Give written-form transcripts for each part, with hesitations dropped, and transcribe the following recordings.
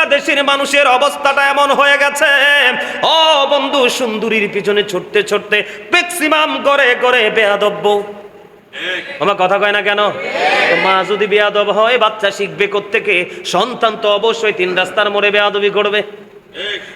বাংলাদেশের মানুষের অবস্থাটা এমন হয়ে গেছে, ও বন্ধু, সুন্দরীর পিছনে ছুটতে ছুটতে ম্যাক্সিমাম করে করে বেয়াদব বউ। আমার কথা কয় না কেন? মা যদি বেয়াদব হয়, বাচ্চা শিখবে কোত্থেকে? সন্তান তো অবশ্যই তিন রাস্তার মোড়ে বেয়াদবি করবে।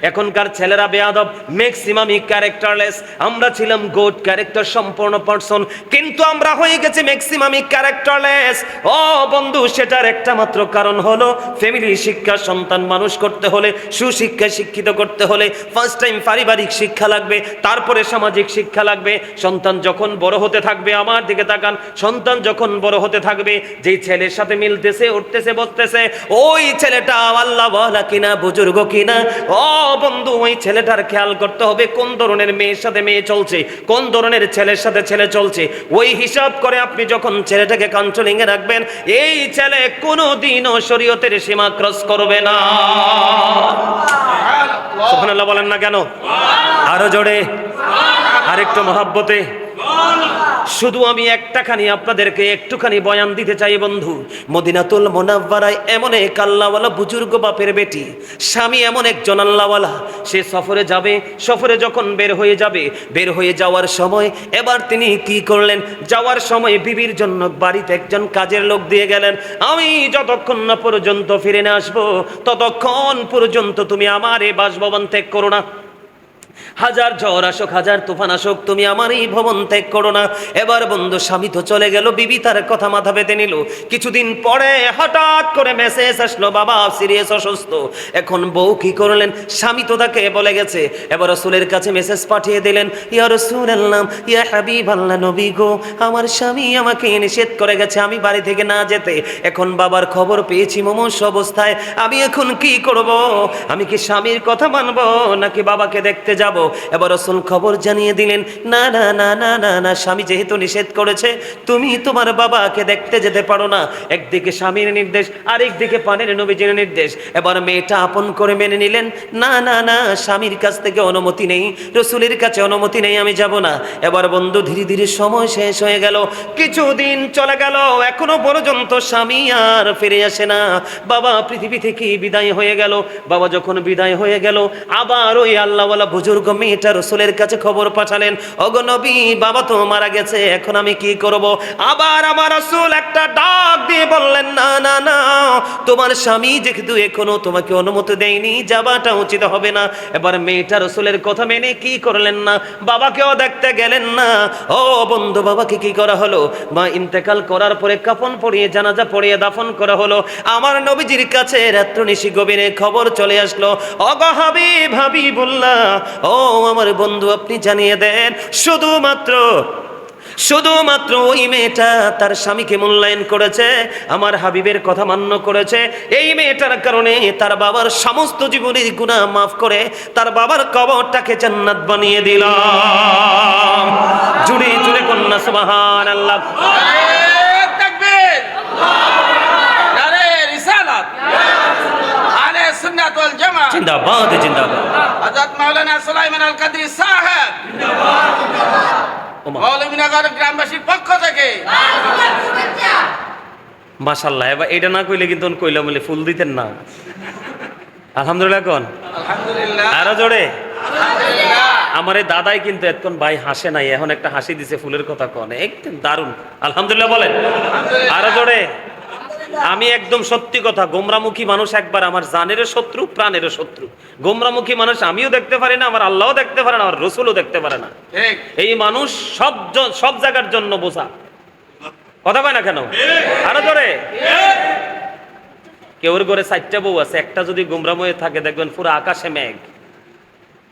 এখনকার ছেলেরা বেয়াদব, ম্যাক্সিমামই ক্যারেক্টারলেস। আমরা ছিলাম গুড ক্যারেক্টার সম্পন্ন পারসন, কিন্তু আমরা হয়ে গেছি ম্যাক্সিমামই ক্যারেক্টারলেস। ও বন্ধু, সেটার একটা মাত্র কারণ হলো ফ্যামিলি শিক্ষা। সন্তান মানুষ করতে হলে, সুশিক্ষায় শিক্ষিত করতে হলে ফার্স্ট টাইম পারিবারিক শিক্ষা লাগবে, তারপরে সামাজিক শিক্ষা লাগবে। সন্তান যখন বড় হতে থাকবে, আমার দিকে তাকান, সন্তান যখন বড় হতে থাকবে, যেই ছেলের সাথে মিলতেছে, উঠতেছে, বসতেছে, ওই ছেলেটা আল্লাহ ওয়ালা কিনা, বুজুর্গ কিনা। ও বন্ধু, ওই ছেলেটার খেয়াল করতে হবে কোন ধরনের মেয়ের সাথে মেয়ে চলছে, কোন ধরনের ছেলের সাথে ছেলে চলছে। ওই হিসাব করে আপনি যখন ছেলেটাকে কাউন্সেলিং এ রাখবেন, এই ছেলে কোনোদিনও শরীয়তের সীমা ক্রস করবে না। সুবহানাল্লাহ বলেন না কেন? আরো জোরে, আরেকটু মহাব্বতে। শুধু আমি একটাখানি আপনাদেরকে একটুখানি বয়ান দিতে চাই বন্ধু। মদিনাতুল মুনাওয়ারায় এমন এক আল্লাহওয়ালা বুজুর্গ বাপের বেটি, স্বামী এমন একজন আল্লাহওয়ালা, সে সফরে যাবে। সফরে যখন বের হয়ে যাওয়ার সময় এবার তিনি কি করলেন? যাওয়ার সময় বিবির জন্য বাড়িতে একজন কাজের লোক দিয়ে গেলেন, আমি যতক্ষণ না পর্যন্ত ফিরে না আসবো, ততক্ষণ পর্যন্ত তুমি আমার এই বাসভবন ত্যাগ করো না। হাজার ঝড় আসুক, হাজার তুফান আসুক, তুমি আমার এই ভবন ত্যাগ করো না। এবার বন্ধু, স্বামী তো চলে গেল, বিবি তার কথা মাথা পেতে নিল। কিছুদিন পরে হঠাৎ করে মেসেজ আসলো, বাবা সিরিয়াস অসুস্থ। এখন বউ কি করলেন? স্বামী তো তাকে বলে গেছে। এবার রাসূলের কাছে মেসেজ পাঠিয়ে দিলেন, ইয়া রাসূলুল্লাহ, ইয়া হাবিবাল্লাহ, নবী গো, আমার স্বামী আমাকে নিষেধ করে গেছে আমি বাড়ি থেকে না যেতে। এখন বাবার খবর পেয়েছি মুমূর্ষু অবস্থায়, আমি এখন কি করব? আমি কি স্বামীর কথা মানবো নাকি বাবাকে দেখতে যাব? এবার রাসূল খবর জানিয়ে দিলেন, না না না না না না, স্বামী যেহেতু নিষেধ করেছে, তুমি তোমার বাবাকে দেখতে যেতে পারো না। একদিকে স্বামীর নির্দেশ, আরেকদিকে পানের নবীজির নির্দেশ। এবার মেয়েটা আপন করে মেনে নিলেন, না না না, স্বামীর কাছ থেকে অনুমতি নেই, রাসূলের কাছে অনুমতি নেই, আমি যাব না। এবার বন্ধু, ধীরে ধীরে সময় শেষ হয়ে গেল, কিছুদিন চলে গেল, এখনো পর্যন্ত স্বামী আর ফিরে আসে না। বাবা পৃথিবী থেকে বিদায় হয়ে গেল। বাবা যখন বিদায় হয়ে গেল, আবার ওই আল্লাহওয়ালা বুজুর্গ মেয়েটা রাসূলের কাছে খবর পাঠালেন, ওগো নবী, বাবা তো মারা গেছে, এখন আমি কি করব? আবার আমার রাসূল একটা ডাক দিয়ে বললেন, না না না, তোমার স্বামী যেহেতু এখনো তোমাকে অনুমতি দেয়নি, যাবাটা উচিত হবে না। এবার মেয়েটা রাসূলের কথা মেনে কি করলেন না, বাবাকেও দেখতে গেলেন না। ও বন্ধু, বাবাকে কি করা হলো? মা ইন্তেকাল করার পরে কাফন পরিয়ে, জানাজা পড়িয়ে দাফন করা হলো। আমার নবীজির কাছে রাত্র নিশি গভীরে খবর চলে আসলো, ওগো হাবিব, হাবিবুল্লাহ, ও আমার বন্ধু, আপনি জানিয়ে দেন, শুধুমাত্র ওই মেয়েটা তার স্বামীকে মূল্যায়ন করেছে, আমার হাবিবের কথা মান্য করেছে। এই মেয়েটার কারণে তার বাবার সমস্ত জীবনের গুনাহ মাফ করে তার বাবার কবরটাকে জান্নাত বানিয়ে দিলাম। জুড়ে জুড়ে কন্যা সুবহানাল্লাহ। জিন্দাবাদ জিন্দাবাদ। হযরত মাওলানা সুলাইমান আল কাদরি সাহেব জিন্দাবাদ। মৌলভীনগর গ্রামবাসীর পক্ষ থেকে মাশাআল্লাহ। এবার এটা না কইলে কিন্তু কইলাম বলে ফুল দিতেন না। আলহামদুলিল্লাহ কোন? আলহামদুলিল্লাহ। আরো জোরে আলহামদুলিল্লাহ। আমার এই দাদাই কিন্তু এতক্ষণ ভাই হাসে নাই, এখন একটা হাসি দিছে ফুলের কথা কোন, একদম দারুণ। আলহামদুলিল্লাহ বলেন, আরো জোরে। আমি একদম সত্যি কথা, গোমরামুখী মানুষ একবার আমার জানেরও শত্রু, প্রাণেরও শত্রু। গোমরামুখী মানুষ আমিও দেখতে পারি না, আমার আল্লাহও দেখতে পারে না, আমার রসুলও দেখতে পারে না। এই মানুষ সব জায়গার জন্য বোঝা। কথা কয় না কেন? আরো জোরে। কেউর ঘরে 4টা বউ আছে, একটা যদি গোমরাম হয়ে থাকে দেখবেন পুরো আকাশে মেঘ।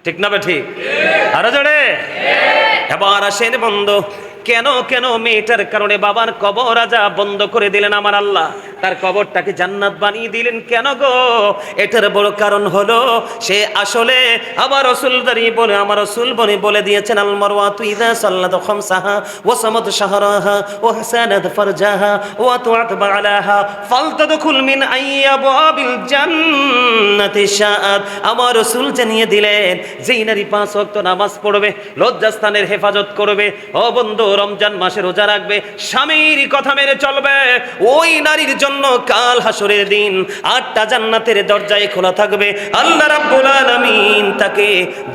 ঠিক না? ঠিক। আরো জোরে। এবার আসেন বন্ধু, কেন মেয়েটার কারণে বাবার কবর আজা বন্ধ করে দিলেন আমার আল্লাহ, তার কবরটাকে জান্নাত বানিয়ে দিলেন কেন গো? এটার বড় কারণ হলো সে আসলে আমার রাসূল বলে দিয়েছেন, আল মারওয়াতু ইযা সাল্লাত খামসাহা ওয়া সামাত শাহরাহা ওয়া হাসানাত ফারজাহা ওয়া তুআত বালাহা ফালতাদখুল মিন আইয়াবাবিল জান্নাহ জান্নাতি শাআত। আমার রাসূল জানিয়ে দিলেন যেই নারী 5 ওয়াক্ত নামাজ পড়বে, লজ্জাস্থানের হেফাজত করবে, ও বন্ধু রমজান মাসে রোজা রাখবে, স্বামীর কথা মেনে চলবে, ওই নারীর জন্য কাল হাসরের দিন 8টা জান্নাতের দরজায় খোলা থাকবে। আল্লাহ রাব্বুল আলামিন তাকে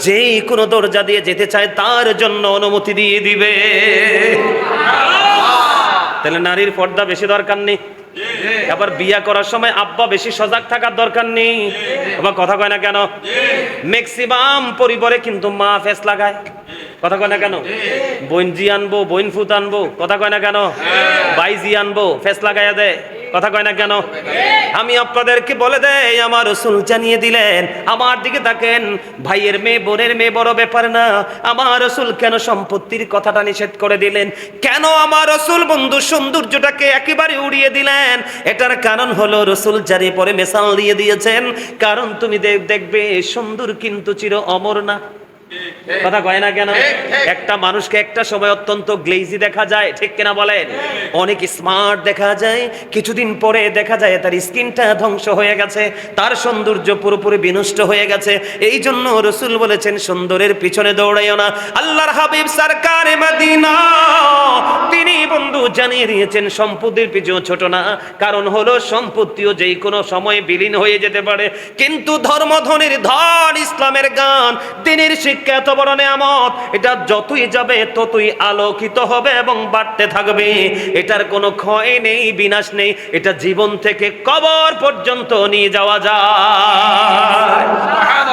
যেই কোনো দরজা দিয়ে যেতে চায় তার জন্য অনুমতি দিয়ে দিবে। তাহলে নারীর পর্দা বেশি দরকার নেই। আবার বিয়া করার সময় আব্বা বেশি সজাগ থাকার দরকার নেই। আবার কথা কয় না কেন? ম্যাক্সিমাম পরিবারে কিন্তু মা ফেস লাগায়, কথা কয় না কেন? বোন জি আনবো, বোন ফুত আনবো, কথা কয় না কেন? ভাই জি আনবো, ফেস লাগাইয়া দেয়, কথা কয় না কেন? আমি আপনাদেরকে বলে দেই, আমার রাসূল জানিয়ে দিলেন, আমার দিকে তাকেন, ভাইয়ের মেয়ে বোনের মেয়ে বড় ব্যাপার না। আমার রাসূল কেন সম্পত্তির কথাটা নিষেধ করে দিলেন? কেন আমার রাসূল বন্ধু সৌন্দর্যটাকে একেবারে উড়িয়ে দিলেন? এটার কারণ হলো রাসূল জারি পরে মেসাল দিয়ে দিয়েছেন, কারণ তুমি দেখবে সুন্দর কিন্তু চির অমর না, কথা কয় না কেন? একটা মানুষকে একটা সময় অত্যন্ত গ্লেজি দেখা যায়, ঠিক কিনা বলেন? অনেক স্মার্ট দেখা যায়, কিছুদিন পরে দেখা যায় তার স্কিনটা ধ্বংস হয়ে গেছে, তার সৌন্দর্য পুরোপুরি বিনষ্ট হয়ে গেছে। এই জন্য রাসূল বলেছেন সুন্দরের পিছনে দৌড়াইও না। আল্লাহর হাবিব সরকারে মদিনা তিনি বন্ধু জানিয়ে দিয়েছেন সম্পত্তির পিছনে ছোট না, কারণ হলো সম্পত্তিও যেই কোনো সময় বিলীন হয়ে যেতে পারে, কিন্তু ধর্মধনের ধন, ইসলামের গান, দিনের শিক্ষা এত বড় নেয়ামত, এটা যতই যাবে ততই আলোকিত হবে এবং বাড়তে থাকবে। এটার কোনো ক্ষয় নেই, বিনাশ নেই, এটা জীবন থেকে কবর পর্যন্ত নিয়ে যাওয়া যায়।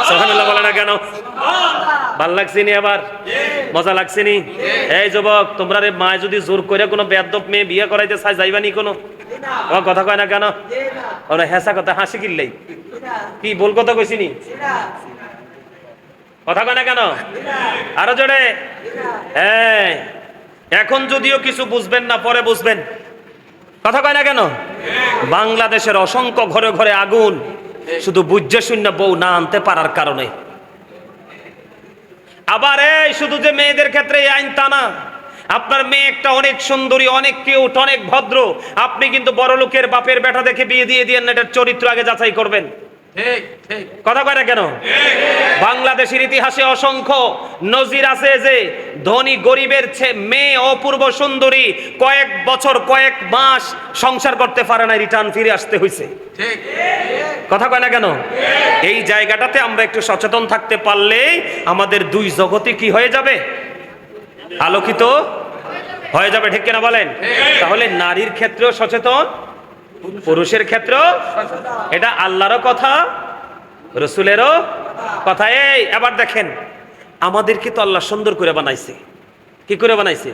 সুবহানাল্লাহ বলে না কেন? ভাল লাগছে নি? আবার মজা লাগছে নি? এই যুবক, তোমরা রে মা যদি জোর করে কোনো বেয়াদব মেয়ে বিয়ে করাইতে চাই, যাইবানি কোনো? কথা কয় না কেন? ওরা হেসা কথা, হাসি কিল্লাই কি বল কথা কইছিনি? কথা কয় না কেন? আরো জোরে। হ্যাঁ, এখন যদিও কিছু বুঝবেন না, পরে বুঝবেন, কথা কয় না কেন? বাংলাদেশের অসংখ্য ঘরে ঘরে আগুন, শুধু বুঝে শূন্য বউ না আনতে পারার কারণে। আবার এই শুধু যে মেয়েদের ক্ষেত্রে এই আইন তা না, আপনার মেয়ে একটা অনেক সুন্দরী, অনেক কিউট, অনেক ভদ্র, আপনি কিন্তু বড় লোকের বাপের বেটা দেখে বিয়ে দিয়ে দিয়েন না, এটার চরিত্র আগে যাচাই করবেন, কথা কয় না কেন? বাংলাদেশের ইতিহাসে অসংখ্য নজির আছে যে ধনী গরিবের মেয়ে অপূর্ব সুন্দরী কয়েক বছর কয়েক মাস সংসার করতে পারে না, রিটার্ন ফিরে আসতে হয়েছে, কথা কয় না কেন? এই জায়গাটাতে আমরা একটু সচেতন থাকতে পারলে আমাদের দুই জগতে কি হয়ে যাবে? আলোকিত হয়ে যাবে, ঠিক কিনা বলেন? তাহলে নারীর ক্ষেত্রেও সচেতন, পুরুষের ক্ষেত্রেও। এটা আল্লাহরও কথা, রাসূলেরও কথা। এই এবার দেখেন, আমাদেরকে তো আল্লাহ সুন্দর করে বানাইছে। কি করে বানাইছে?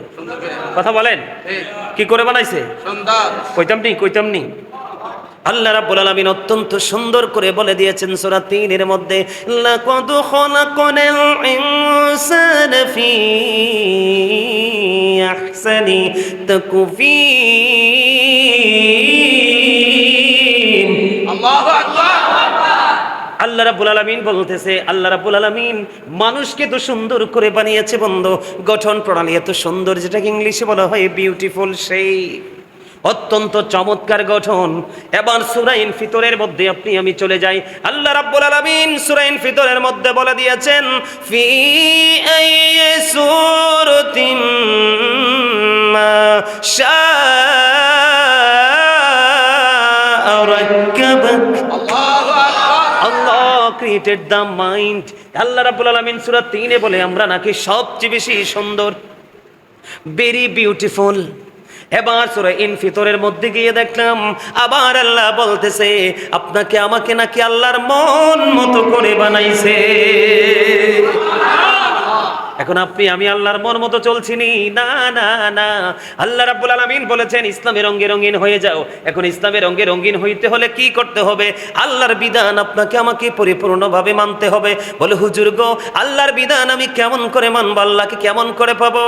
কথা বলেন, কি করে বানাইছে? কইতাম নি আল্লাহ রাব্বুল আলামিন অত্যন্ত সুন্দর করে বলে দিয়েছেন সূরা 3 এর মধ্যে, লাকাদ খালাকনাল ইনসানা ফি আহসানি তাকওয়িম। আল্লাহু আকবার। আল্লাহ রাব্বুল আলামিন বলতেছে, আল্লাহ রাব্বুল আলামিন মানুষকে তো সুন্দর করে বানিয়েছে বন্ধু, গঠন প্রণালী এত সুন্দর, যেটাকে ইংলিশে বলা হয় বিউটিফুল শেপ, অত্যন্ত চমৎকার গঠন। এবার সূরা ইনফিতরের মধ্যে আপনি আমি চলে যাই, আল্লাহ রাব্বুল আলামিন সূরা ইনফিতরের মধ্যে বলে দিয়েছেন, ফি আইয়ি সূরাতিন মা শাআ রাক্কাবাক। আল্লাহু আকবার। আল্লাহ ক্রিয়েটেড দ্য মাইন্ড। আল্লাহ রাব্বুল আলামিন সূরা 3 এ বলে আমরা নাকি সবচেয়ে বেশি সুন্দর, ভেরি বিউটিফুল। এবার সূরা ইনফিতরের মধ্যে গিয়ে দেখলাম আবার আল্লাহ বলতেছে, আপনাকে আমাকে নাকি আল্লাহর মন মতো করে বানাইছে। এখন আপনি আমি আল্লাহর মন মতো চলছি নি? না না না, আল্লাহ রাব্বুল আলামিন বলেছেন ইসলামের রঙে রঙিন হয়ে যাও। এখন ইসলামের রঙে রঙিন হইতে হলে কি করতে হবে? আল্লাহর বিধান আপনাকে আমাকে পরিপূর্ণভাবে মানতে হবে। বলে হুজুর গো, আল্লাহর বিধান আমি কেমন করে মানব, আল্লাহকে কেমন করে পাবো?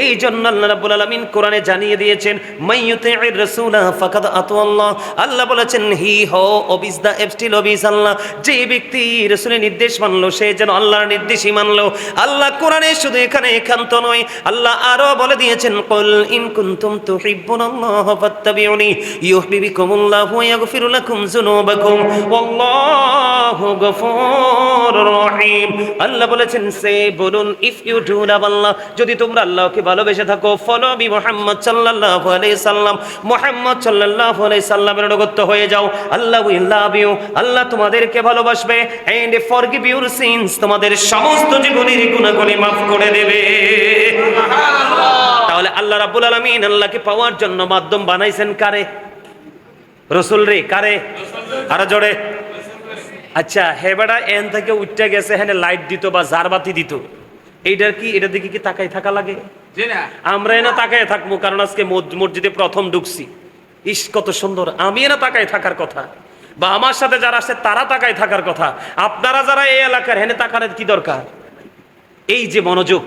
এই জন্য আল্লাহ রাব্বুল আলামিন কোরআনে জানিয়ে দিয়েছেন, মাইয়ুতি'ir রাসূলা ফাকাদ আতাল্লাহ। আল্লাহ বলেছেন হি হো ওবিস দা এবস্টিল ওবিস আল্লাহ। যে ব্যক্তি রাসূলের নির্দেশ মানলো সে যেন আল্লাহর নির্দেশই মানলো। আল্লাহ কোরআনে শুধু এখানে একান্ত নয়, আল্লাহ আরো বলে দিয়েছেন, কুল ইন কুনতুম তুহিব্বুনাল্লাহ ফাত্তাবিউনি ইউহিব্বুকুমুল্লাহু ওয়া ইয়াগফির লাকুম যুনুবাকুম ওয়াল্লাহু আল্লাহু গফুরুর রহিম। আল্লাহ বলেছেন সে বলুন, ইফ ইউ ডু লাভ আল্লাহ, যদি তোমরা আল্লাহকে ভালোবেসে থাকো, ফলো মি মুহাম্মদ সাল্লাল্লাহু আলাইহি সাল্লাম, মুহাম্মদ সাল্লাল্লাহু আলাইহি সাল্লামের অনুগত হয়ে যাও, আল্লাহ উইল লাভ ইউ, আল্লাহ তোমাদেরকে ভালোবাসবে, এন্ড ফরগিভ ইউর সিনস, তোমাদের সমস্ত জীবনের গুনাহগুলি মাফ করে দেবে। তাহলে আল্লাহ রাব্বুল আলামিন আল্লাহকে পাওয়ার জন্য মাধ্যম বানাইছেন কারে? রসুল রে। কারে? আরো জোরে। আচ্ছা হে বেটা এন থেকে উঠতে গেছে, হ্যাঁ লাইট দিত বা জারবাতি দিত, এইটার কি, এটা দিকে কি তাকাই থাকা লাগে? জি না। আমরা এনা তাকায় থাকবো কারণ আজকে মসজিদে প্রথম ঢুকছি, ইস কত সুন্দর, আমি এনা তাকায় থাকার কথা, বা আমার সাথে যারা আসে তারা তাকায় থাকার কথা। আপনারা যারা এই এলাকার, হেনে তাকানোর কি দরকার? এই যে মনোযোগ,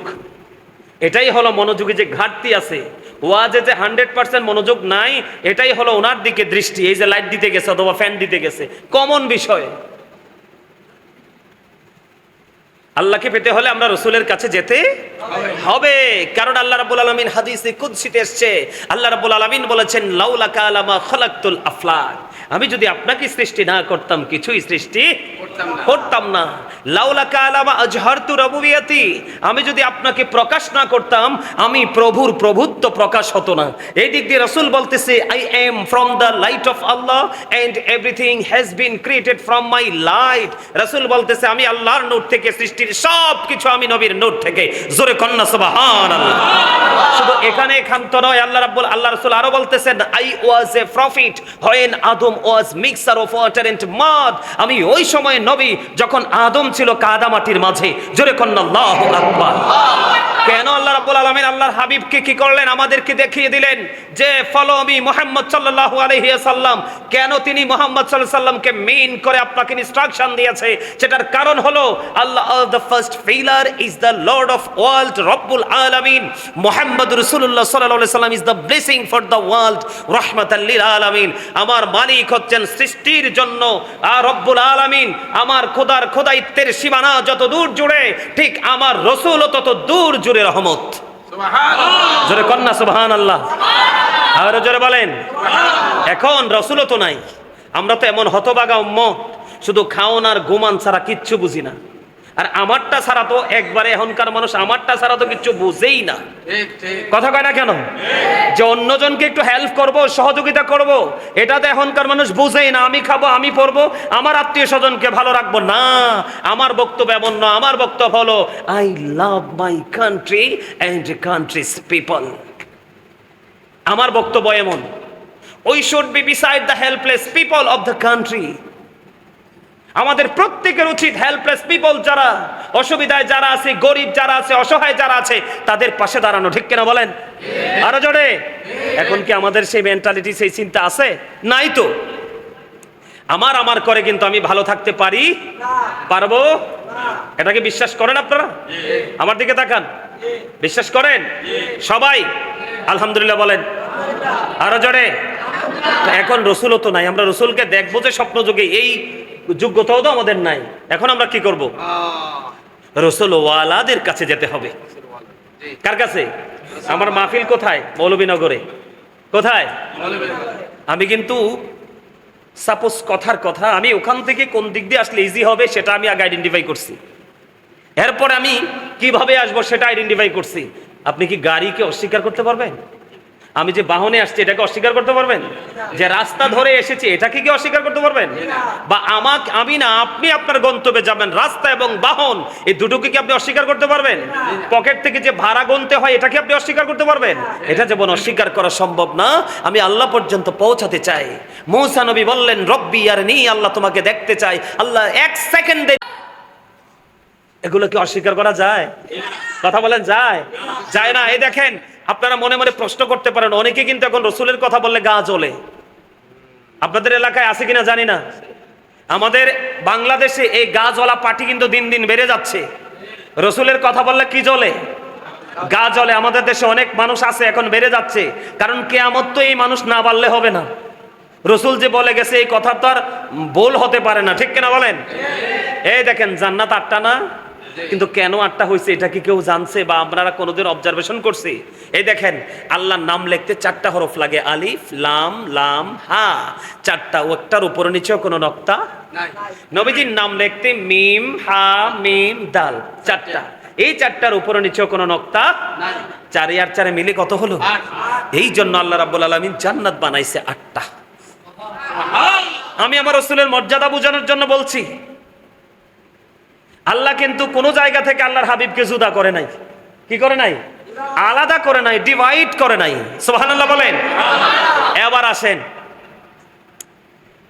এটাই হলো মনোযোগী যে ঘাটতি আছে। ওয়াজে যে 100% মনোযোগ নাই, এটাই হলো ওনার দিকে দৃষ্টি। এই যে লাইট দিতে গেছে অথবা ফ্যান দিতে গেছে, কমন বিষয়। আল্লাহকে পেতে হলে আমরা রসুলের কাছে যেতে হবে, কারণ আল্লাহ রাব্বুল আলামিন হাদিসে কুদসিতে এসেছে, আল্লাহ রাব্বুল আলামিন বলেছেন লাউলাকা লামা খালাকতুল আফলাক, আমি যদি আপনাকে সৃষ্টি না করতাম কিছুই সৃষ্টি করতাম না। লাউলাকা লামা আজহারতু রুবুবিয়াতি, আমি যদি আপনাকে প্রকাশ না করতাম, আমি প্রভুর প্রভুত্ব প্রকাশ হতো না। এই দিক দিয়ে রাসূল বলতেছে I am from the light of Allah and everything has been created from my light. রাসূল বলতেছে আমি আল্লাহর নূর থেকে, সৃষ্টির সব কিছু আমি নবীর নূর থেকে। জোরে কন্না সুবহানাল্লাহ। শুধু এখানে ক্ষান্ত নয়, আল্লাহ রাসূল আরো বলতেছেন I was a prophet when Adam was mixture of water and mud, আমি ওই সময় নবী যখন আদম ছিল কাদা মাটির মাঝে। জোরে কন্না আল্লাহু আকবার। কেন আল্লাহ রাব্বুল আলামিন আল্লাহর হাবিবকে কি করলেন? আমাদেরকে দেখিয়ে দিলেন যে ফলো মি মুহাম্মদ সাল্লাল্লাহু আলাইহি ওয়াসাল্লাম। কেন তিনি মুহাম্মদ সাল্লাল্লাহু আলাইহি ওয়াসাল্লামকে মেইন করে আপনাকে ইনস্ট্রাকশন দিয়েছে? সেটার কারণ হলো আল্লাহ the first filler is the lord of world রব্বুল আলামিন। মুহাম্মদ রাসূলুল্লাহ সাল্লাল্লাহু আলাইহি ওয়াসাল্লাম is the blessing for the world রাহমাতাল লিল আলামিন। আমার মালিক হচ্ছেন সৃষ্টির জন্য আর রব্বুল আলামিন। আমার খোদাইত্বের সীমানা যত দূর জুড়ে, ঠিক আমার রাসূলও তত দূর জুড়ে রহমত। সুবহানাল্লাহ। জোরে কন্না সুবহানাল্লাহ। আর জোরে বলেন। এখন রাসূলও তো নাই, আমরা তো এমন হতভাগা উম্মত, শুধু খাওন আর ঘুমান ছাড়া কিচ্ছু বুঝি না। আর আমারটা ছাড়া তো একবারে, এখনকার মানুষ আমারটা ছাড়া তো কিচ্ছু বুঝেই না। কথা কয় না কেন? যে অন্যজনকে একটু হেল্প করব, সহযোগিতা করব, এটা তো এখনকার মানুষ বুঝেই না। আমি খাবো, আমি পরবো, আমার আত্মীয় স্বজনকে ভালো রাখবো না। আমার বক্তব্য এমন না, আমার বক্তব্য হলো I love my country and countries people. আমার বক্তব্য এমন, we should be beside the helpless people of the country. আমাদের প্রত্যেকের উচিত হেল্পলেস পিপল, যারা অসুবিধায় যারা আছে, গরিব যারা আছে, অসহায় যারা আছে, তাদের পাশে দাঁড়ানো। ঠিক কিনা বলেন? আরো জোরে। এখন কি আমাদের সেই মেন্টালিটি, সেই চিন্তা আছে? নাই তো। আমার করে কিন্তু আমি ভালো থাকতে পারবো? এটাকে বিশ্বাস করেন আপনারা? আমার দিকে তাকান, বিশ্বাস করেন সবাই? আলহামদুলিল্লাহ বলেন। আরো জোরে। এখন রসুলও তো নাই, আমরা রসুলকে দেখবো যে স্বপ্ন যুগে, এই যোগ্যতাও তো আমাদের নাই। এখন আমরা কি করব? রসুল ওয়ালাদের কাছে যেতে হবে। কার কাছে? আমার মাহফিল কোথায়? মৌলভীনগরে। কোথায়? আমি কিন্তু সাপোজ কথার কথা, আমি ওখান থেকে কোন দিক দিয়ে আসলে ইজি হবে সেটা আমি আগে আইডেন্টিফাই করছি। এরপর আমি কিভাবে আসবো সেটা আইডেন্টিফাই করছি। আপনি কি গাড়িকে অস্বীকার করতে পারবেন? আমি যে বাহনে আসছি এটাকে অস্বীকার করতে পারবেন? যে রাস্তা ধরে এসেছি এটাকে কি অস্বীকার করতে পারবেন? বা আমি না, আপনি আপনার গন্তব্যে যাবেন, রাস্তা এবং বাহন এই দুটোকে কি আপনি অস্বীকার করতে পারবেন? পকেট থেকে যে ভাড়া গুনতে হয় এটাকে আপনি অস্বীকার করতে পারবেন? এটা যেমন অস্বীকার করা সম্ভব না, আমি আল্লাহ পর্যন্ত পৌঁছাতে চাই। মূসা নবী বললেন রব্বি আরনি, আল্লাহ তোমাকে দেখতে চাই। আল্লাহ 1 সেকেন্ডে, এগুলো কি অস্বীকার করা যায়? কথা বলেন, যায়? যায় না। এই দেখেন, আপনারা মনে মনে প্রশ্ন করতে পারেন, অনেকে কিন্তু এখন রসুলের কথা বললে গা জ্বলে। আপনাদের এলাকায় আছে কিনা জানি না। আমাদের বাংলাদেশে এই গা জ্বলা পার্টি কিন্তু দিন দিন বেড়ে যাচ্ছে। রসুলের কথা বললে কি জ্বলে? গা জ্বলে। আমাদের দেশে অনেক মানুষ আছে, এখন বেড়ে যাচ্ছে। কারণ কিয়ামত তো এই মানুষ না বাড়লে হবে না। রসুল যে বলে গেছে এই কথা তো আর ভুল হতে পারে না। ঠিক কিনা বলেন? এই দেখেন, জান্নাত 8টা না, কিন্তু কেন 8টা হয়েছে এটা কি কেউ জানছে বা আপনারা কোনোদিন অবজারভেশন করছে? এই দেখেন, আল্লাহর নাম লিখতে 4টা হরফ লাগে, আলিফ লাম লাম হা, 4টা। একটার উপরে নিচেও কোনো নক্তা নাই নবীজির নাম লিখতে মিম হা মিম দাল চারটা, এই চারটার উপরে নিচে কোনো নক্তা নাই চারে আর চারে মিলে কত হলো? আট। এই জন্য আল্লাহ রাব্বুল আলামিন জান্নাত বানাইছে 8টা। আমি আমার রাসূলের মর্যাদা বোঝানোর জন্য বলছি। আল্লাহ কিন্তু কোন জায়গা থেকে আল্লাহর হাবিবকে জুদা করে নাই। কি করে নাই? আলাদা করে নাই, ডিভাইড করে নাই। সুবহানাল্লাহ বলেন। এবার আসেন,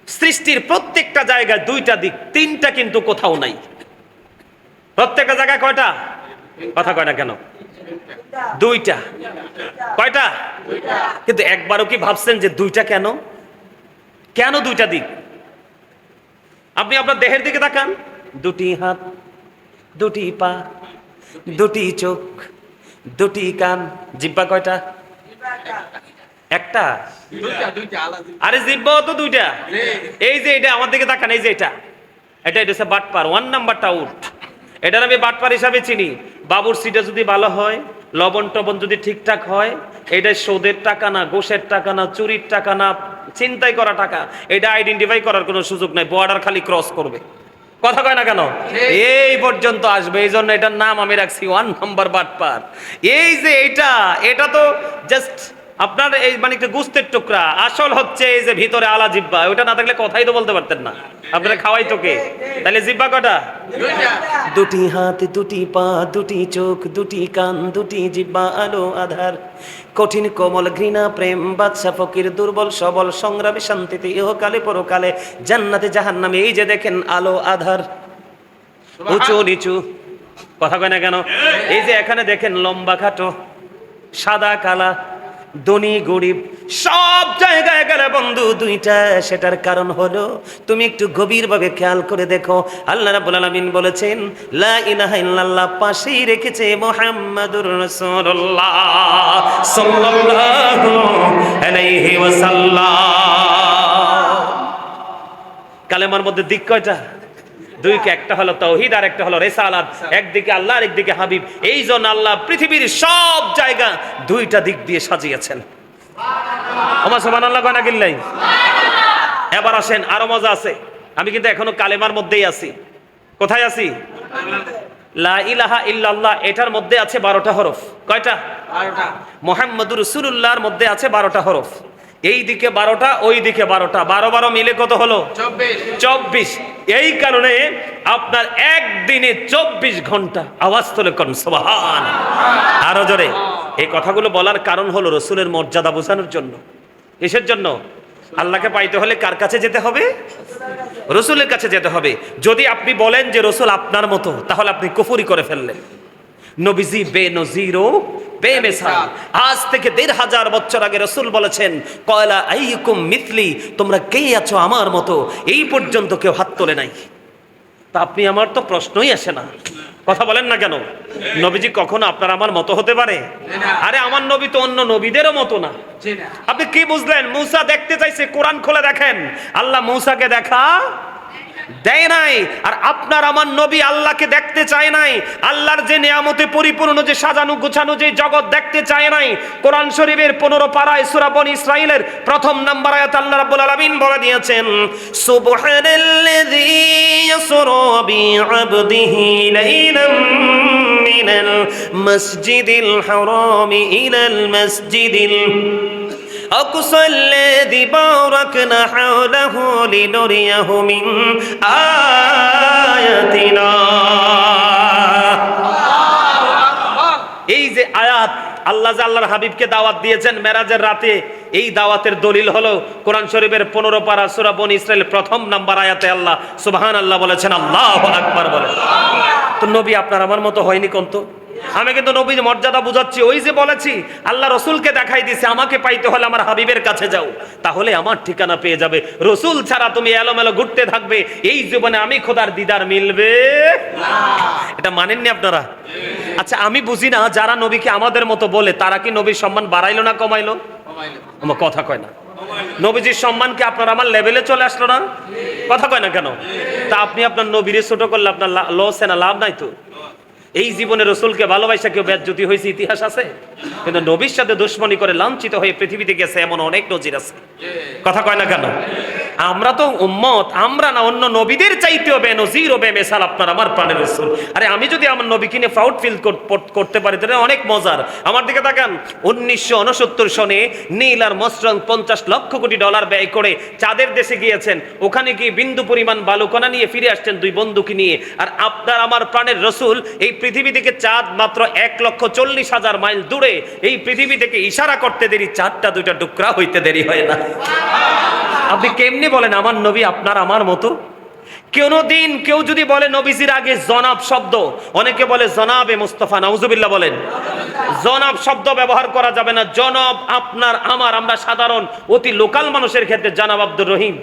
সৃষ্টির প্রত্যেকটা জায়গায় 2টা দিক, 3টা কিন্তু কোথাও নাই। প্রত্যেকটা জায়গায় কয়টা? কথা কয় না কেন? 2টা। কয়টা? কিন্তু একবারও কি ভাবছেন যে 2টা কেন? কেন 2টা দিক? আপনি আপনার দেহের দিকে তাকান, 2টি হাত, 2টি পা, 2টি চোখ, 2টি কান, জিহ্বা কয়টা? একটা। দুইটা আলাদা আরে জিহ্বাও তো 2টা। জি। এই যে এটা আমার দিকে তাকান, এই যে এটা হচ্ছে বাটপার, 1 নাম্বারটা আউট। এটার আমি বাটপার হিসাবে চিনি। বাবুর সিটা যদি ভালো হয়, লবণ টবণ যদি ঠিকঠাক হয়, এটা সুদের টাকা না, ঘোষের টাকা না, চুরির টাকা না, চিন্তাই করা টাকা, এটা আইডেন্টিফাই করার কোনো সুযোগ নাই। বর্ডার খালি ক্রস করবে। কথা কয় না কেন? এই পর্যন্ত আসবে। এই জন্য এটার নাম আমি রাখছি 1 নাম্বার বাটপার। এই যে এটা তো জাস্ট আপনার এই মানে একটা গোস্তের টুকরা। আসল হচ্ছে এই যে ভিতরে আলা জিহ্বা, ওটা না থাকলে কথাই তো বলতে পারতেন না। আপনারা খাওয়াই তোকে, তাহলে জিহ্বা কটা? দুইটা 2টি হাত, 2টি পা, 2টি চোখ, 2টি কান, 2টি জিহ্বা, আলো আধার, কঠিন কোমল ঘৃণা প্রেম, বাদশা ফকির, দুর্বল সবল, সংগ্রামী শান্তিতে, ইহকালে পরকালে, জান্নাতে জাহান্নামে। এই যে দেখেন আলো আধার, উঁচু নিচু, কথা কয় না কেন? এই যে এখানে দেখেন লম্বা খাটো, সাদা কালা, ধনী গরিব, সব জায়গায় গেলে বন্ধু 2টা। সেটার কারণ হলো তুমি একটু গভীরভাবে খেয়াল করে দেখো। আল্লাহ রাব্বুল আলামিন বলেছেন লা ইলাহা ইল্লাল্লাহ, পাশেই রেখেছে মুহাম্মাদুর রাসূলুল্লাহ সাল্লাল্লাহু আলাইহি ওয়াসাল্লাম। কালেমার মধ্যে দিক কয়টা? 2কে। একটা হলো তাওহীদ আর একটা হলো রিসালাত। একদিকে আল্লাহ আর একদিকে হাবিব। এই জন্য আল্লাহ পৃথিবীর সব জায়গা 2টা দিক দিয়ে সাজিয়েছেন। ওমা সুবহানাল্লাহ কয় না কিল্লাই? এবার আসেন, আরো মজা আছে। আমি কিন্তু এখনো কালেমার মধ্যেই আছি। কোথায় আছি? লা ইলাহা ইল্লাল্লাহ, এটার মধ্যে আছে 12টা হরফ। কয়টা? 12টা মুহাম্মাদুর রাসূলুল্লাহর মধ্যে আছে 12টা হরফ। এই দিকে 12টা, ওই দিকে 12টা, 12 মিলে কত হলো? 24। এই কারণে আপনার একদিনে 24 ঘন্টা। আওয়াজ তোলে কোন সুবহান। আরো জোরে। এই কথাগুলো বলার কারণ হলো রসুলের মর্যাদা বোঝানোর জন্য। কিসের জন্য? আল্লাহকে পাইতে হলে কার কাছে যেতে হবে? রসুলের কাছে যেতে হবে। যদি আপনি বলেন যে রসুল আপনার মতো, তাহলে আপনি কুফরি করে ফেললেন। নবীজি বেনজির ও বেমিসাল। আজ থেকে 1500 বছর আগে রসুল বলেছেন কয়লা আইয়ুকুম মিথলি, তোমরা কে আছো আমার মতো? এই পর্যন্ত কেউ হাত তোলে নাই। তা আপনি আমার তো প্রশ্নই আসে না। কথা বলেন না কেন? নবীজি কখনো আপনার আমার মতো হতে পারে? আরে আমার নবী তো অন্য নবীদেরও মতো না। আপনি কি বুঝলেন? মূসা দেখতে চাইছে, কোরআন খুলে দেখেন, আল্লাহ মূসাকে দেখা দেয় নাই। আর আপনার আমার নবী আল্লাহকে দেখতে চায় নাই। আল্লাহর যে নিয়ামতে পরিপূর্ণ, যে সাজানো গোছানো যে জগৎ দেখতে চায় নাই। কোরআন শরীফের 15 পারায় সূরা বনী ইসরাঈলের 1 নম্বর আয়াত আল্লাহ রাব্বুল আলামিন বলে দিয়েছেন সুবহানাল্লাযী ইয়াসরা বি'আবদিহি লাইলাম মিনাল মাসজিদিল হারামি ইলাল মাসজিদিল أقصى الذي باركنا حوله لنريه من آياتنا। এই যে আয়াত, আল্লাহ যে আল্লাহর হাবিবকে দাওয়াত দিয়েছেন মেরাজের রাতে, এই দাওয়াতের দলিল হলো কোরআন শরীফের 15 পারা সূরা বনী ইসরাঈল 1 নম্বর আয়াতে আল্লাহ সুবহানাল্লাহ বলেছেন, আল্লাহু আকবার বলেন। তো নবী আপনার আমার মতো হয়নি কোন? তো আমি কিন্তু নবীর মর্যাদা বুঝাচ্ছি। ওই যে বলেছি আল্লাহ রসুলকে দেখাই দিছে, আমাকে পাইতে হলে আমার হাবিবের কাছে যাও, তাহলে আমার ঠিকানা পেয়ে যাবে। রসুল ছাড়া তুমি এলোমেলো ঘুরতে থাকবে, এই জীবনে আমি খোদার দিদার মিলবে না। এটা মানেননি আপনারা? আচ্ছা আমি বুঝি না, যারা নবীকে আমাদের মতো বলে তারা কি নবীর সম্মান বাড়াইলো না কমাইলো? আমার কথা কয় না। নবীজির সম্মান কি আপনার আমার লেভেলে চলে আসলো না? কথা কয় না কেন? তা আপনি আপনার নবীরে ছোট করলে আপনার লস না লাভ নাই তো? এই জীবনে রসুলকে ভালোবাসা কেউ বেজ্জতি হয়েছে ইতিহাস আছে? কিন্তু নবীর সাথে দুশ্মনী করে লাঞ্ছিত হয়ে পৃথিবীতে গেছে এমন অনেক নজির আছে। কথা কয় না কেন? আমরা তো উম্মত, আমরা না অন্য নবীদের চাইতেও বেনজির ও বেমিসাল আপনার আমার প্রাণের রাসূল। আরে আমি যদি আমার নবীকে নিয়ে প্রাউড ফিল করতে পারি তাহলে অনেক মজার। আমার দিকে তাকান, 1969 সনে নীল আর মসরং 50 লক্ষ কোটি ডলার ব্যয় করে চাঁদের দেশে গিয়েছেন, ওখানে গিয়ে বিন্দু পরিমাণ বালুকণা নিয়ে ফিরে আসছেন 2 বন্ধুকে নিয়ে। আর আপনার আমার প্রাণের রাসূল এই পৃথিবী থেকে চাঁদ মাত্র 1,40,000 মাইল দূরে, এই পৃথিবী থেকে ইশারা করতে দেরি, চাঁদটা 2টা টুকরা হইতে দেরি হয় না। আপনি কেমনে বলেন আমার নবী আপনার আমার মতো? কোনদিন কেউ যদি বলে নবীজির আগে জনাব শব্দ, অনেকে বলে জনাবে মুস্তাফা, নাউজুবিল্লাহ বলেন, জনাব শব্দ ব্যবহার করা যাবে না। জনাব আপনার আমার, আমরা সাধারণ অতি লোকাল মানুষের ক্ষেত্রে জনাব আব্দুর রহিম,